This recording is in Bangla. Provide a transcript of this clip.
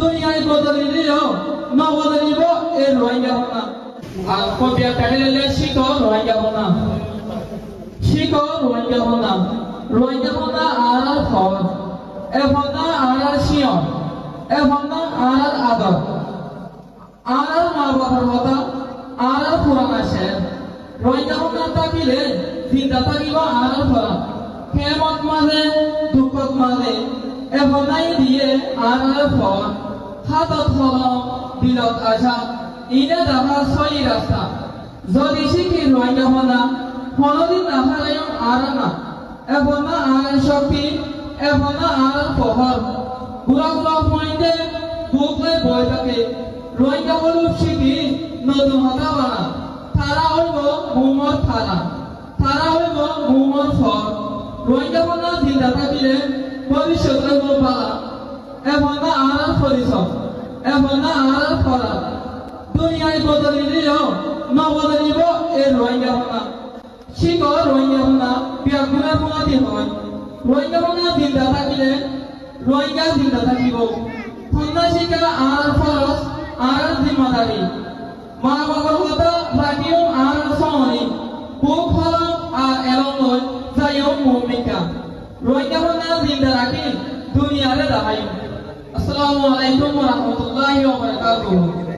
দুনিয়ায় বদলিলেও নবদলিব এই রোহিঙ্গা হনা আর কবিয়া কাহিলে শিখো রোহিঙ্গা হনা শিখো রোহিঙ্গা হনা রোহিঙ্গা হনা আর ফল এ হনা আর শিয়ন এ হনা আর আদর আর মা বাবার কথা আর পুরাণ আসে রোহিঙ্গা হনা থাকিলে চিন্তা থাকিব আর ফলা খেমত মাঝে দুঃখত মাঝে এ হনাই দিয়ে আর ফল হাতত হলম দিলত আশা ইনে দেখা ছয় রাস্তা যদি শিখি রোহিঙ্গা হনা কোনদিন না হারায় আর না এখন না আর শক্তি এখন না আর পহর গুড়া গুড়া পয়েন্টে বুকলে বই থাকে রোহিঙ্গা হল শিখি নতুন হতা বানা তারা হইব মুহম্মদ তারা হইব মুহম্মদ ফর রোহিঙ্গা হনা জিন্দা থাকিলে ভবিষ্যতে হইব পালা এখন না আর পরিশ্রম এখন না আর ফরা দুনিয়ায় বদলিলেও নবদলিব এই রোহিঙ্গা হনা শিখো রোহিঙ্গা হনা বিয়াগুনা মুয়াতি হয় রোহিঙ্গা হনা জিন্দা থাকিলে রোহিঙ্গা জিন্দা থাকিব হন্না শিখা আর ফরজ আর জিম্মাদারি মা বাবার কথা রাখিও আর সহনি বুক হলম আর এলম লই যাইও মুমিকা রোহিঙ্গা হনা জিন্দা রাখি দুনিয়ারে দাহাই আসসালামু আলাইকুম ওয়া রাহমাতুল্লাহি ওয়া বারাকাতুহু।